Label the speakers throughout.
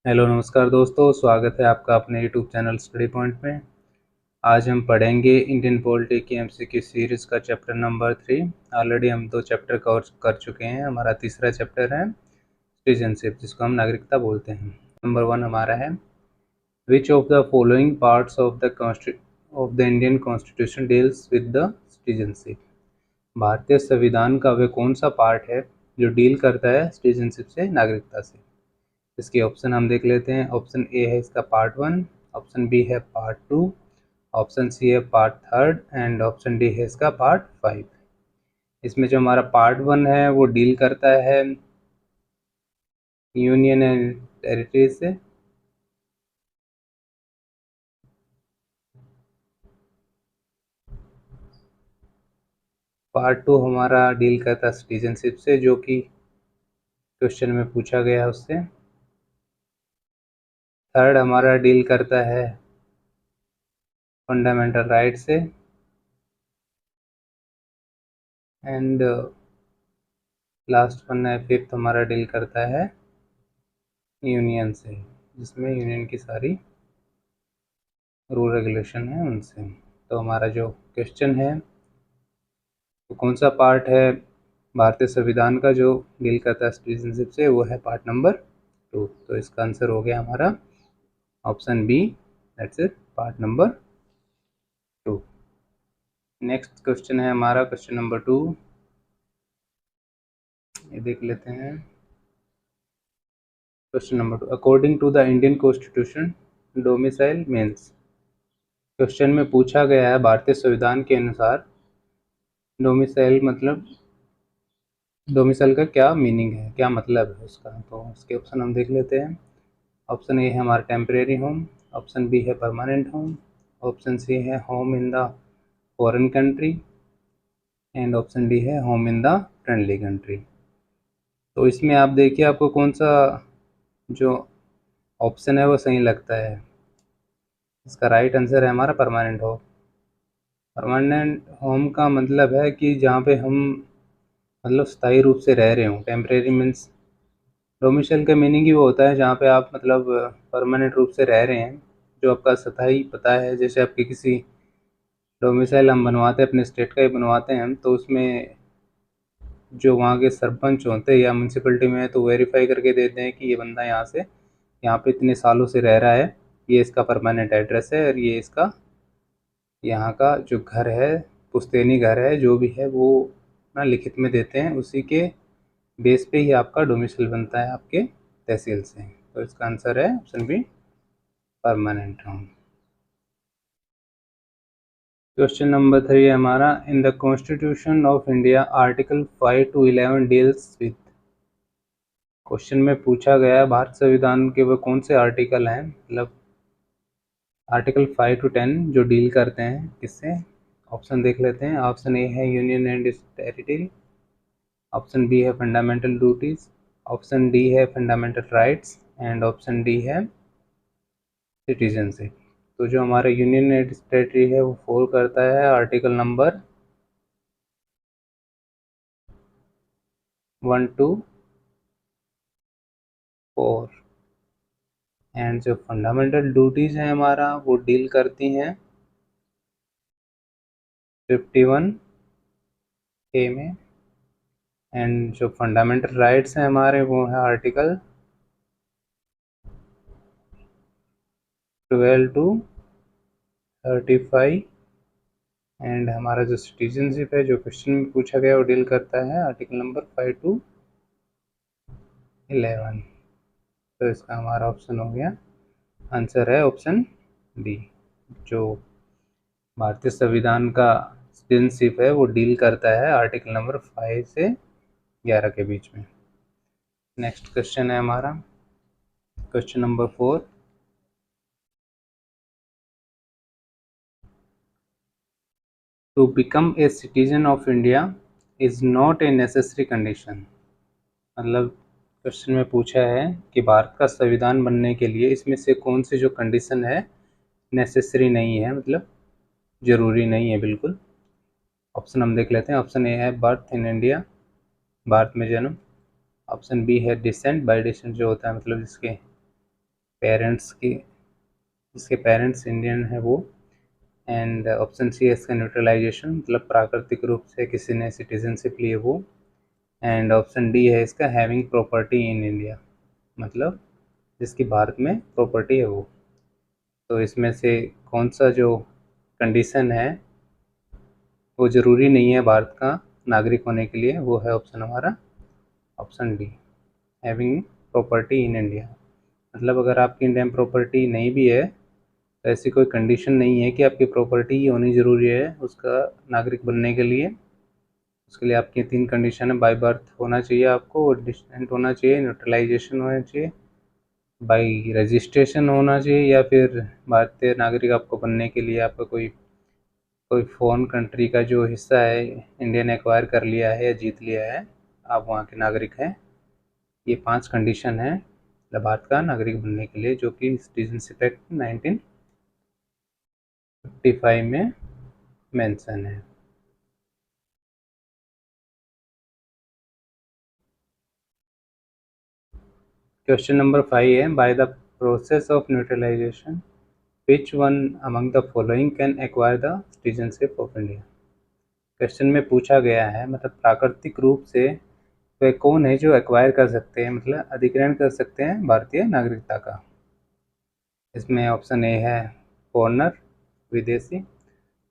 Speaker 1: Hello नमस्कार दोस्तों, स्वागत है आपका अपने यूट्यूब चैनल स्टडी पॉइंट में। आज हम पढ़ेंगे इंडियन पॉलिटी की एमसीक्यू सीरीज़ का चैप्टर नंबर 3। ऑलरेडी हम 2 चैप्टर कवर कर चुके हैं। हमारा तीसरा चैप्टर है सिटीजनशिप, जिसको हम नागरिकता बोलते हैं। नंबर 1 हमारा है, which of the following parts of the Indian constitution deals with the citizenship. भारतीय संविधान का वे कौन सा पार्ट है जो डील करता है सिटीजनशिप से, नागरिकता से। इसके ऑप्शन हम देख लेते हैं। ऑप्शन ए है इसका पार्ट 1, ऑप्शन बी है पार्ट 2, ऑप्शन सी है पार्ट 3 एंड ऑप्शन डी है इसका पार्ट 5। इसमें जो हमारा पार्ट 1 है वो डील करता है यूनियन एंड टेरिटरी से। पार्ट 2 हमारा डील करता है सिटीजनशिप से, जो कि क्वेश्चन में पूछा गया है उससे। थर्ड हमारा डील करता है फंडामेंटल राइट से। एंड लास्ट वन है, फिफ्थ हमारा डील करता है यूनियन से, जिसमें यूनियन की सारी रूल रेगुलेशन है उनसे। तो हमारा जो क्वेश्चन है तो कौन सा पार्ट है भारतीय संविधान का जो डील करता है सिटीजनशिप से, वो है पार्ट नंबर 2। तो इसका आंसर हो गया हमारा option B, that's it, part number 2। Next question है हमारा क्वेश्चन नंबर 2, ये देख लेते हैं। Question number 2, according to the Indian constitution domicile means. Question में पूछा गया है भारतीय संविधान के अनुसार डोमिसाइल मतलब, डोमिसाइल का क्या मीनिंग है, क्या मतलब है उसका। तो इसके ऑप्शन हम देख लेते हैं। ऑप्शन ए है हमारा टेम्परेरी होम, ऑप्शन बी है परमानेंट होम, ऑप्शन सी है home in the foreign country and option D है home in the friendly country. तो इसमें आप देखिए आपको कौन सा जो ऑप्शन है वो सही लगता है। इसका राइट आंसर है हमारा परमानेंट होम। परमानेंट होम का मतलब है कि जहाँ पे हम मतलब स्थायी रूप से रह रहे हों। टेम्परेरी मीन्स, डोमिसाइल का मीनिंग ही वो होता है जहाँ पे आप मतलब परमानेंट रूप से रह रहे हैं, जो आपका स्थायी पता है। जैसे आपके किसी डोमिसाइल हम बनवाते हैं, अपने स्टेट का ही बनवाते हैं, तो उसमें जो वहाँ के सरपंच होते हैं या म्यूनसिपलिटी में, तो वेरीफाई करके देते हैं कि ये बंदा यहाँ से, यहाँ पे इतने सालों से रह रहा है, ये इसका परमानेंट एड्रेस है और ये इसका यहाँ का जो घर है, पुश्तैनी घर है, जो भी है वो ना लिखित में देते हैं। उसी के बेस पे ही आपका डोमिसाइल बनता है आपके तहसील से। तो इसका आंसर है option B, permanent home. Question number 3 है हमारा, in the constitution of India article 5 to 11 deals with. Question में पूछा गया है भारत संविधान के वो कौन से आर्टिकल हैं, मतलब आर्टिकल 5 to 10 जो डील करते हैं किससे। ऑप्शन देख लेते हैं। ऑप्शन ए है union and territory, option B है फंडामेंटल ड्यूटीज, ऑप्शन डी है fundamental rights and option D है सिटीजनशिप। तो जो हमारा यूनियन एंड टेरिटरी है वो फॉलो करता है आर्टिकल नंबर 1 to 4। एंड जो फंडामेंटल ड्यूटीज हैं हमारा वो डील करती हैं 51 ए में। एंड जो फंडामेंटल राइट्स हैं हमारे वो है आर्टिकल 12 to 35। एंड हमारा जो सिटीजनशिप है, जो क्वेश्चन में पूछा गया, वो डील करता है आर्टिकल नंबर 5 to 11। तो इसका हमारा ऑप्शन हो गया, आंसर है ऑप्शन डी। जो भारतीय संविधान का सिटीजनशिप है वो डील करता है आर्टिकल नंबर 5 से 11 के बीच में। नेक्स्ट क्वेश्चन है हमारा question number 4, to become a citizen of India is not a necessary condition. मतलब क्वेश्चन में पूछा है कि भारत का संविधान बनने के लिए इसमें से कौन सी जो कंडीशन है नेसेसरी नहीं है, मतलब ज़रूरी नहीं है बिल्कुल। ऑप्शन हम देख लेते हैं। ऑप्शन ए है बर्थ इन इंडिया, भारत में जन्म। ऑप्शन बी है डिसेंट, बाय डिसेंट जो होता है मतलब जिसके पेरेंट्स की, जिसके पेरेंट्स इंडियन है वो। एंड ऑप्शन सी है इसका न्यूट्रलाइजेशन, मतलब प्राकृतिक रूप से किसी ने सिटीजनशिप ली है वो। एंड ऑप्शन डी है इसका हैविंग प्रॉपर्टी इन इंडिया, मतलब जिसकी भारत में प्रॉपर्टी है वो। तो इसमें से कौन सा जो कंडीशन है वो ज़रूरी नहीं है भारत का नागरिक होने के लिए, वो है ऑप्शन हमारा option D, having property in India. मतलब अगर आपकी इंडियन प्रॉपर्टी नहीं भी है तो ऐसी कोई कंडीशन नहीं है कि आपकी प्रॉपर्टी ही होनी ज़रूरी है उसका नागरिक बनने के लिए। उसके लिए आपकी 3 कंडीशन है, बाय बर्थ होना चाहिए आपको, डिस्टेंट होना चाहिए, न्यूट्रलाइजेशन होना चाहिए, बाई रजिस्ट्रेशन होना चाहिए, या फिर भारतीय नागरिक आपको बनने के लिए आपका कोई कोई फॉरेन कंट्री का जो हिस्सा है इंडिया ने एक्वायर कर लिया है या जीत लिया है, आप वहाँ के नागरिक हैं। ये 5 कंडीशन है भारत का नागरिक बनने के लिए, जो कि सिटीजनशिप एक्ट 1955 में मेंशन है। क्वेश्चन नंबर 5 है, by the process of neutralisation which one among the following can acquire the citizenship of India. Question में पूछा गया है मतलब प्राकृतिक रूप से वे कौन है जो एक्वायर कर सकते हैं, मतलब अधिग्रहण कर सकते हैं भारतीय नागरिकता का। इसमें ऑप्शन ए है फॉरनर, विदेशी।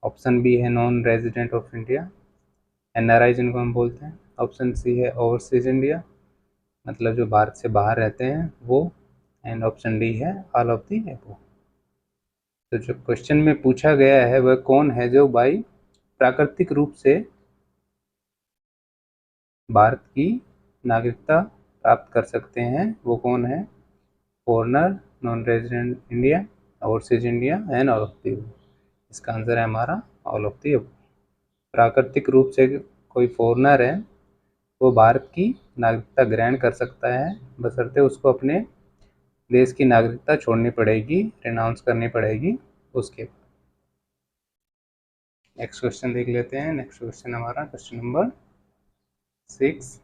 Speaker 1: ऑप्शन बी है non resident of India, NRI जिनको हम बोलते हैं। ऑप्शन सी है ओवरसीज इंडिया, मतलब जो भारत से बाहर रहते हैं वो। एंड ऑप्शन डी है ऑल ऑफ दी एबव। तो जो क्वेश्चन में पूछा गया है वह कौन है जो बाई प्राकृतिक रूप से भारत की नागरिकता प्राप्त कर सकते हैं, वो कौन है। Foreigner, non resident India, overseas India and all of the above. इसका आंसर है हमारा ऑल ऑफ दी एबव। प्राकृतिक रूप से कोई फॉरनर है वो भारत की नागरिकता ग्रहण कर सकता है, बशर्ते उसको अपने देश की नागरिकता छोड़नी पड़ेगी, रिनाउंस करनी पड़ेगी उसके। नेक्स्ट क्वेश्चन देख लेते हैं। नेक्स्ट क्वेश्चन हमारा question number 6।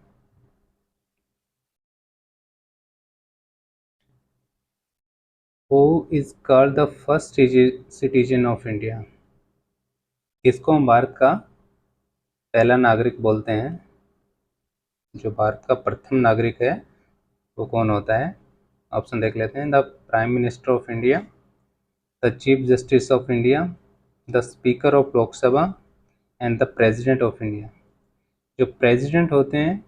Speaker 1: Who is called the first citizen of India. किसको हम भारत का पहला नागरिक बोलते हैं, जो भारत का प्रथम नागरिक है वो कौन होता है। ऑप्शन देख लेते हैं। The prime minister of India, the chief justice of India, the speaker of Lok Sabha and the president of India. जो प्रेसिडेंट होते हैं,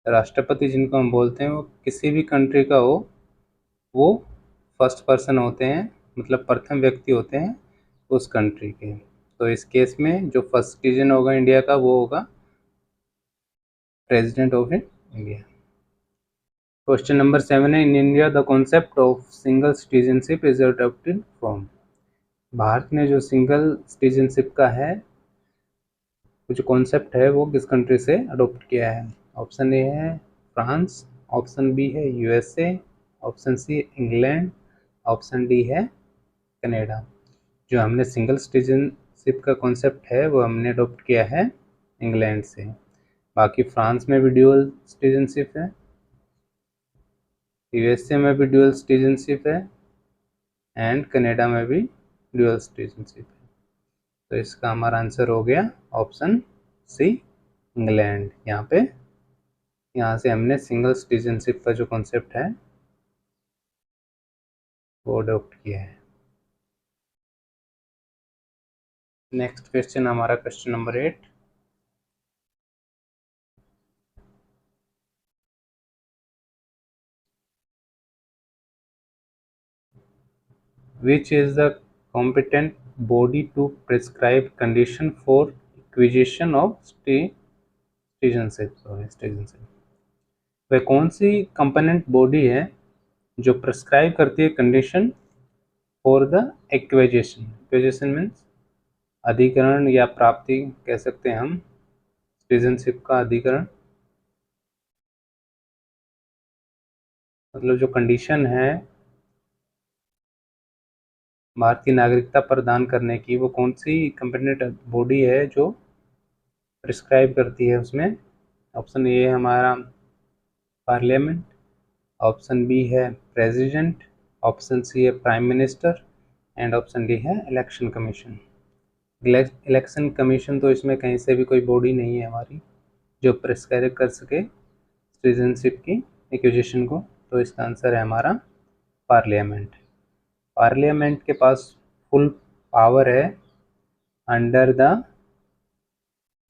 Speaker 1: राष्ट्रपति जिनको हम बोलते हैं, वो किसी भी कंट्री का हो वो फर्स्ट पर्सन होते हैं, मतलब प्रथम व्यक्ति होते हैं उस कंट्री के। तो इस केस में जो फर्स्ट सिटीजन होगा इंडिया का वो होगा president of India. Question number 7 है, in India the concept of single citizenship is adopted from. Bharat ने जो सिंगल सिटीजनशिप का है जो कॉन्सेप्ट है वो किस कंट्री से अडॉप्ट किया है। ऑप्शन ए है फ्रांस, ऑप्शन बी है USA, option C England, option D है कनाडा। जो हमने सिंगल सिटीजनशिप का कॉन्सेप्ट है वो हमने अडॉप्ट किया है इंग्लैंड से। बाकी फ्रांस में भी ड्यूअल सिटीजनशिप है, यूएसए में भी ड्यूअल सिटीजनशिप है एंड कनाडा में भी ड्यूअल सिटीजनशिप है। तो इसका हमारा आंसर हो गया ऑप्शन सी इंग्लैंड। यहाँ से हमने सिंगल सिटीजनशिप का जो कॉन्सेप्ट है वो अडॉप्ट किया है। नेक्स्ट क्वेश्चन हमारा question number 8। Which is the competent body to prescribe condition for acquisition of citizenship? वह कौन सी कंपोनेंट बॉडी है जो प्रिस्क्राइब करती है condition for the acquisition. Acquisition means अधिकरण या प्राप्ति कह सकते हैं हम, सिटीजनशिप का अधिकरण। मतलब जो कंडीशन है भारत की नागरिकता प्रदान करने की, वो कौन सी कंपेटेंट बॉडी है जो प्रिस्क्राइब करती है उसमें। ऑप्शन ए है हमारा पार्लियामेंट, ऑप्शन बी है प्रेसिडेंट, ऑप्शन सी है prime minister and option D है इलेक्शन कमीशन। इलेक्शन कमीशन तो इसमें कहीं से भी कोई बॉडी नहीं है हमारी जो प्रिस्क्राइब कर सके सिटीजनशिप की एक्विजिशन को, तो इसका आंसर है हमारा पार्लियामेंट। पार्लियामेंट के पास फुल पावर है अंडर द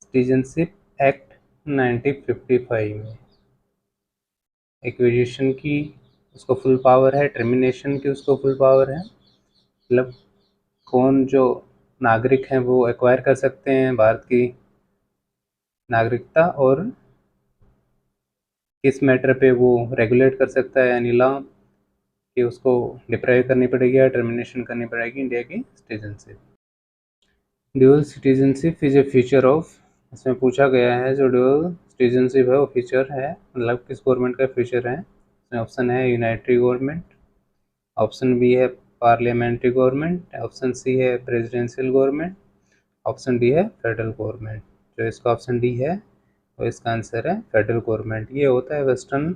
Speaker 1: सिटीजनशिप एक्ट 1955 में। एक्विजिशन की उसको फुल पावर है, टर्मिनेशन की उसको फुल पावर है, मतलब कौन जो नागरिक हैं वो एक्वायर कर सकते हैं भारत की नागरिकता, और किस मैटर पे वो रेगुलेट कर सकता है यानी लॉ कि उसको डिप्राइव करनी पड़ेगी या टर्मिनेशन करनी पड़ेगी इंडिया की citizenship. Dual citizenship is a feature of, इसमें पूछा गया है जो ड्यूअल सिटीजनशिप है वो फीचर है, मतलब किस गवर्नमेंट का फीचर है। इसमें ऑप्शन है यूनाइटेड गवर्नमेंट, ऑप्शन बी है पार्लियामेंट्री गवर्नमेंट, ऑप्शन सी है प्रेसिडेंशियल गवर्नमेंट, ऑप्शन डी है फेडरल गवर्नमेंट। जो इसका ऑप्शन डी है तो इसका आंसर है फेडरल गवर्नमेंट। ये होता है वेस्टर्न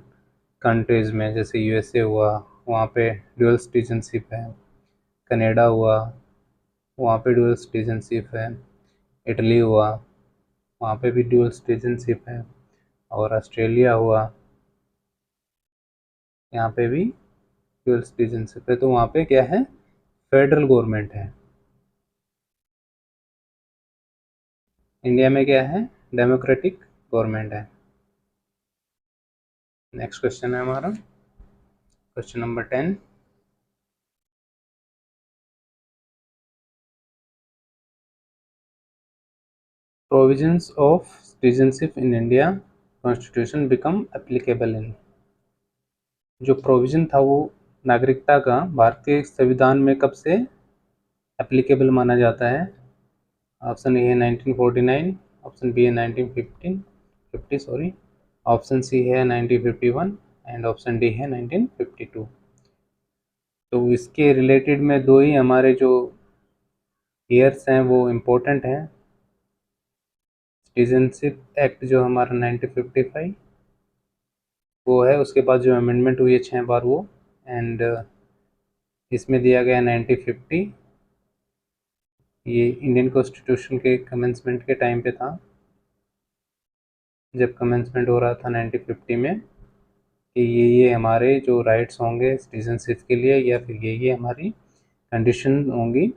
Speaker 1: कंट्रीज़ में, जैसे यूएसए हुआ वहाँ पे ड्यूअल सिटीजनशिप है, कनाडा हुआ वहाँ पे ड्यूअल सिटीजनशिप है, इटली हुआ वहाँ पे भी ड्यूअल सिटीजनशिप है, और ऑस्ट्रेलिया हुआ यहाँ पे भी ड्यूअल सिटीजनशिप है। तो वहाँ पे क्या है, फेडरल गवर्नमेंट है। इंडिया में क्या है, डेमोक्रेटिक गवर्नमेंट है। नेक्स्ट क्वेश्चन है हमारा question number 10। Provisions of citizenship in India constitution become applicable in. जो प्रोविजन था वो नागरिकता का भारतीय संविधान में कब से एप्लीकेबल माना जाता है। ऑप्शन ए है 1949, ऑप्शन बी है 1950 सॉरी, ऑप्शन सी है 1951 एंड ऑप्शन डी है 1952। तो इसके रिलेटेड में दो ही हमारे जो ईयर्स हैं वो इम्पोर्टेंट हैं। सिटीजनशिप एक्ट जो हमारा 1955 वो है, उसके बाद जो अमेंडमेंट हुई है 6 बार वो, एंड इसमें दिया गया 1950। ये इंडियन कॉन्स्टिट्यूशन के कमेंसमेंट के टाइम पे था, जब कमेंसमेंट हो रहा था 1950 में, कि ये हमारे जो राइट्स होंगे सिटीजनशिप के लिए, या फिर ये हमारी कंडीशन होंगी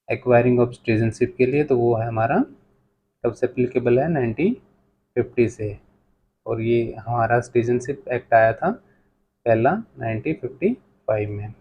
Speaker 1: एक्वायरिंग ऑफ सिटीजनशिप के लिए, तो वो है हमारा कब से एप्लीकेबल है 1950 से। और ये हमारा सिटीजनशिप एक्ट आया था पहला 1955 में।